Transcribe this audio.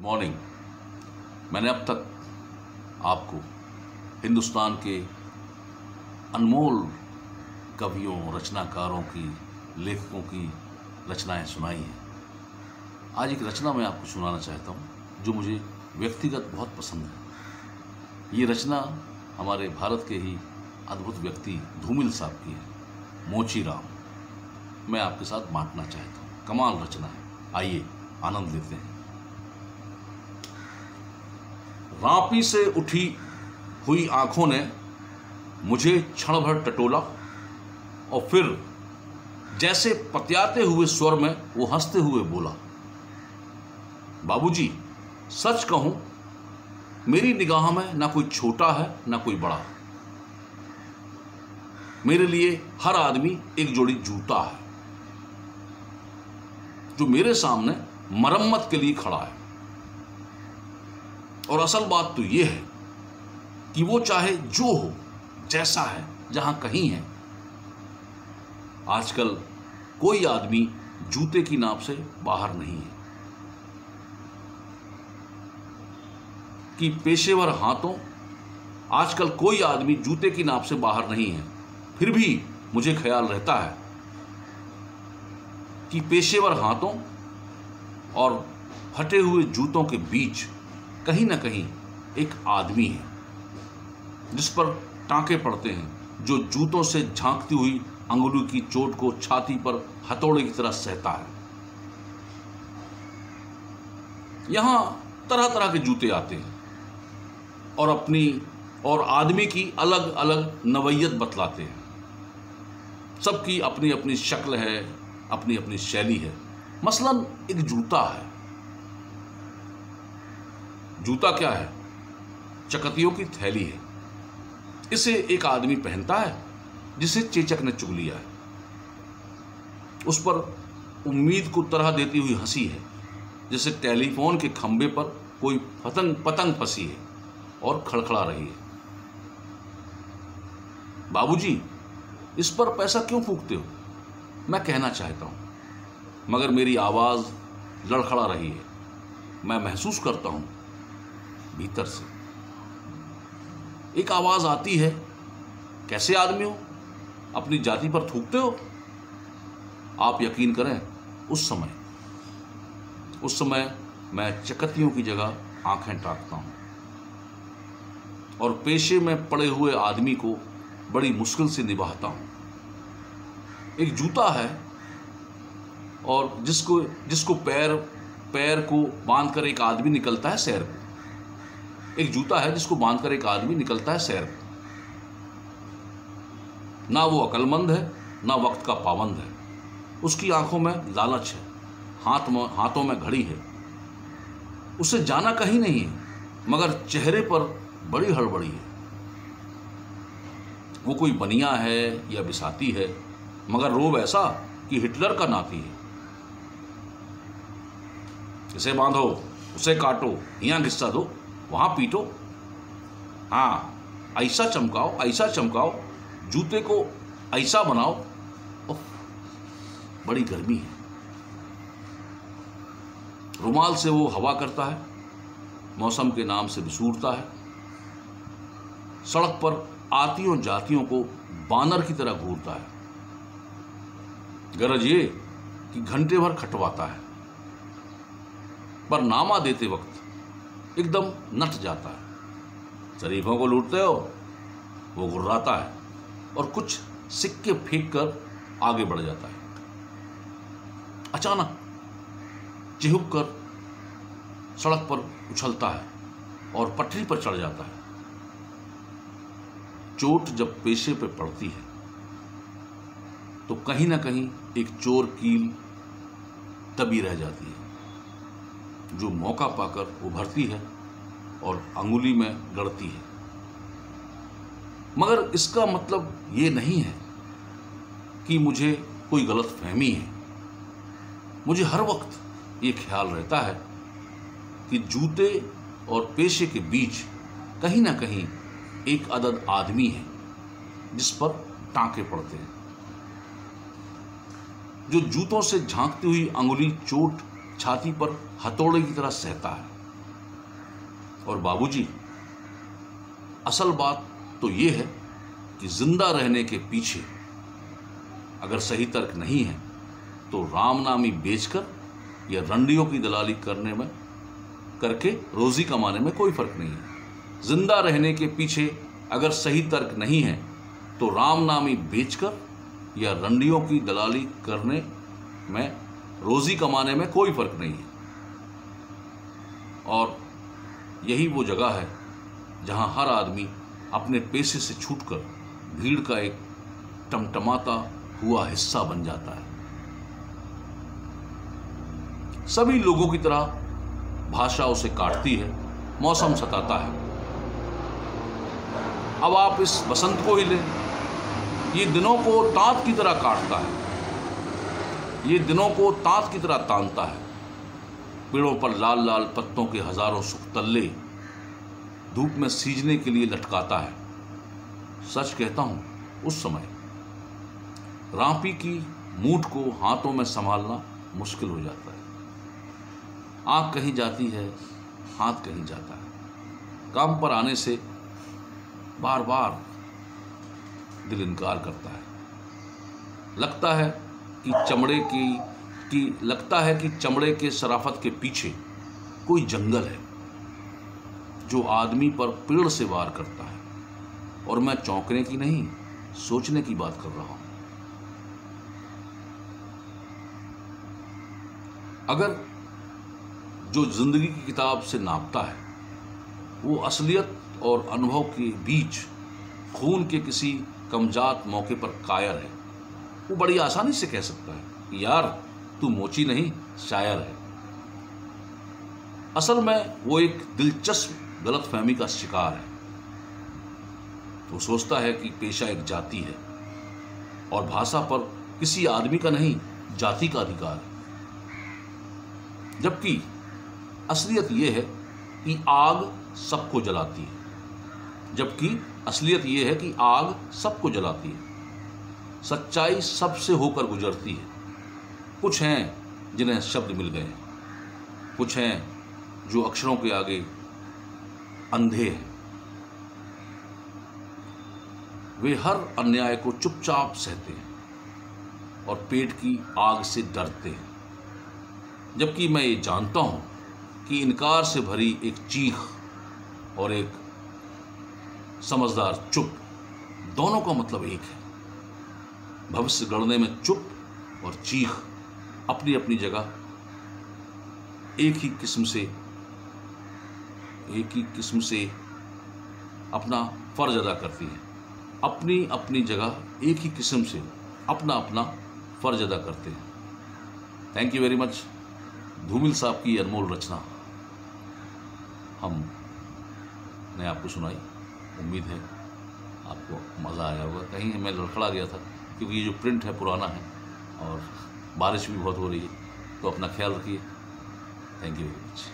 Morning. मैंने अब तक आपको हिंदुस्तान के अनमोल कवियों, रचनाकारों की, लेखकों की रचनाएं सुनाई हैं। आज एक रचना मैं आपको सुनाना चाहता हूं जो मुझे व्यक्तिगत बहुत पसंद है। ये रचना हमारे भारत के ही अद्भुत व्यक्ति धूमिल साहब की है, मोची राम। मैं आपके साथ बांटना चाहता हूँ। कमाल रचना है, आइए आनंद लेते हैं। रापी से उठी हुई आंखों ने मुझे क्षण भर टटोला और फिर जैसे पतियाते हुए स्वर में वो हंसते हुए बोला, बाबूजी, सच कहूं मेरी निगाह में ना कोई छोटा है ना कोई बड़ा। मेरे लिए हर आदमी एक जोड़ी जूता है जो मेरे सामने मरम्मत के लिए खड़ा है। और असल बात तो यह है कि वो चाहे जो हो, जैसा है, जहां कहीं है, आजकल कोई आदमी जूते की नाप से बाहर नहीं है। कि पेशेवर हाथों, आजकल कोई आदमी जूते की नाप से बाहर नहीं है। फिर भी मुझे ख्याल रहता है कि पेशेवर हाथों और फटे हुए जूतों के बीच कहीं ना कहीं एक आदमी है जिस पर टांके पड़ते हैं, जो जूतों से झांकती हुई अंगुली की चोट को छाती पर हथौड़े की तरह सहता है। यहां तरह तरह के जूते आते हैं और आदमी की अलग अलग नवैयत बतलाते हैं। सबकी अपनी अपनी शक्ल है, अपनी अपनी शैली है। मसलन एक जूता है। जूता क्या है? चकतियों की थैली है। इसे एक आदमी पहनता है जिसे चेचक ने चुग लिया है। उस पर उम्मीद को तरह देती हुई हंसी है, जैसे टेलीफोन के खंबे पर कोई पतंग फंसी है और खड़खड़ा रही है। बाबूजी, इस पर पैसा क्यों फूंकते हो? मैं कहना चाहता हूं, मगर मेरी आवाज लड़खड़ा रही है। मैं महसूस करता हूं भीतर से एक आवाज आती है, कैसे आदमी हो, अपनी जाति पर थूकते हो? आप यकीन करें, उस समय मैं चकतियों की जगह आंखें ताकता हूं और पेशे में पड़े हुए आदमी को बड़ी मुश्किल से निभाता हूं। एक जूता है और जिसको पैर को बांधकर एक आदमी निकलता है सैर को। एक जूता है जिसको बांधकर एक आदमी निकलता है सैर को। ना वो अक्लमंद है, ना वक्त का पाबंद है। उसकी आंखों में लालच है, हाथों में घड़ी है। उसे जाना कहीं नहीं है, मगर चेहरे पर बड़ी हड़बड़ी है। वो कोई बनिया है या बिसाती है, मगर रोब ऐसा कि हिटलर का नाती है। इसे बांधो, उसे काटो, यहाँ घिस्सा दो, वहां पीटो। हाँ, ऐसा चमकाओ, जूते को ऐसा बनाओ। उफ, बड़ी गर्मी है। रुमाल से वो हवा करता है, मौसम के नाम से बिसूरता है। सड़क पर आतियों जातियों को बानर की तरह घूरता है। गरज ये कि घंटे भर खटवाता है, पर नामा देते वक्त एकदम नट जाता है। शरीफों को लूटते हो, वो गुर्राता है और कुछ सिक्के फेंक कर आगे बढ़ जाता है। अचानक चिहुक कर सड़क पर उछलता है और पटरी पर चढ़ जाता है। चोट जब पेशे पे पड़ती है तो कहीं ना कहीं एक चोर कील दबी रह जाती है, जो मौका पाकर उभरती है और अंगुली में गड़ती है। मगर इसका मतलब ये नहीं है कि मुझे कोई गलतफहमी है। मुझे हर वक्त ये ख्याल रहता है कि जूते और पेशे के बीच कहीं ना कहीं एक अदद आदमी है जिस पर टांके पड़ते हैं, जो जूतों से झांकती हुई अंगुली चोट छाती पर हथौड़े की तरह सहता है। और बाबूजी, असल बात तो ये है कि जिंदा रहने के पीछे अगर सही तर्क नहीं है तो रामनामी बेचकर या रंडियों की दलाली करके रोजी कमाने में कोई फर्क नहीं है। जिंदा रहने के पीछे अगर सही तर्क नहीं है तो रामनामी बेचकर या रंडियों की दलाली करने में, रोजी कमाने में कोई फर्क नहीं है। और यही वो जगह है जहां हर आदमी अपने पेशे से छूटकर भीड़ का एक टमटमाता हुआ हिस्सा बन जाता है। सभी लोगों की तरह भाषा उसे काटती है, मौसम सताता है। अब आप इस बसंत को ही लें, ये दिनों को तांत की तरह काटता है, ये दिनों को तांत की तरह तानता है। पेड़ों पर लाल लाल पत्तों के हजारों सुख्तल्ले धूप में सींचने के लिए लटकाता है। सच कहता हूं, उस समय रांपी की मूठ को हाथों में संभालना मुश्किल हो जाता है। आंख कहीं जाती है, हाथ कहीं जाता है। काम पर आने से बार बार दिल इनकार करता है। लगता है कि चमड़े के शराफत के पीछे कोई जंगल है जो आदमी पर पेड़ से वार करता है। और मैं चौंकने की नहीं, सोचने की बात कर रहा हूं। अगर जो जिंदगी की किताब से नापता है वो असलियत और अनुभव के बीच खून के किसी कमजात मौके पर कायर है, वो बड़ी आसानी से कह सकता है कि यार तू मोची नहीं, शायर है। असल में वो एक दिलचस्प गलतफहमी का शिकार है। वो सोचता है कि पेशा एक जाति है और भाषा पर किसी आदमी का नहीं, जाति का अधिकार है। जबकि असलियत ये है कि आग सबको जलाती है। सच्चाई सबसे होकर गुजरती है। कुछ हैं जिन्हें शब्द मिल गए हैं, कुछ हैं जो अक्षरों के आगे अंधे हैं। वे हर अन्याय को चुपचाप सहते हैं और पेट की आग से डरते हैं। जबकि मैं ये जानता हूं कि इनकार से भरी एक चीख और एक समझदार चुप, दोनों का मतलब एक है। भविष्य गढ़ने में चुप और चीख अपनी अपनी जगह एक ही किस्म से अपना फर्ज अदा करती है। अपनी अपनी जगह एक ही किस्म से अपना अपना फर्ज अदा करते हैं। Thank you very much. धूमिल साहब की अनमोल रचना हमने आपको सुनाई। उम्मीद है आपको मज़ा आया होगा। कहीं मैं लड़खड़ा गया था क्योंकि ये जो प्रिंट है पुराना है और बारिश भी बहुत हो रही है, तो अपना ख्याल रखिए। Thank you very much.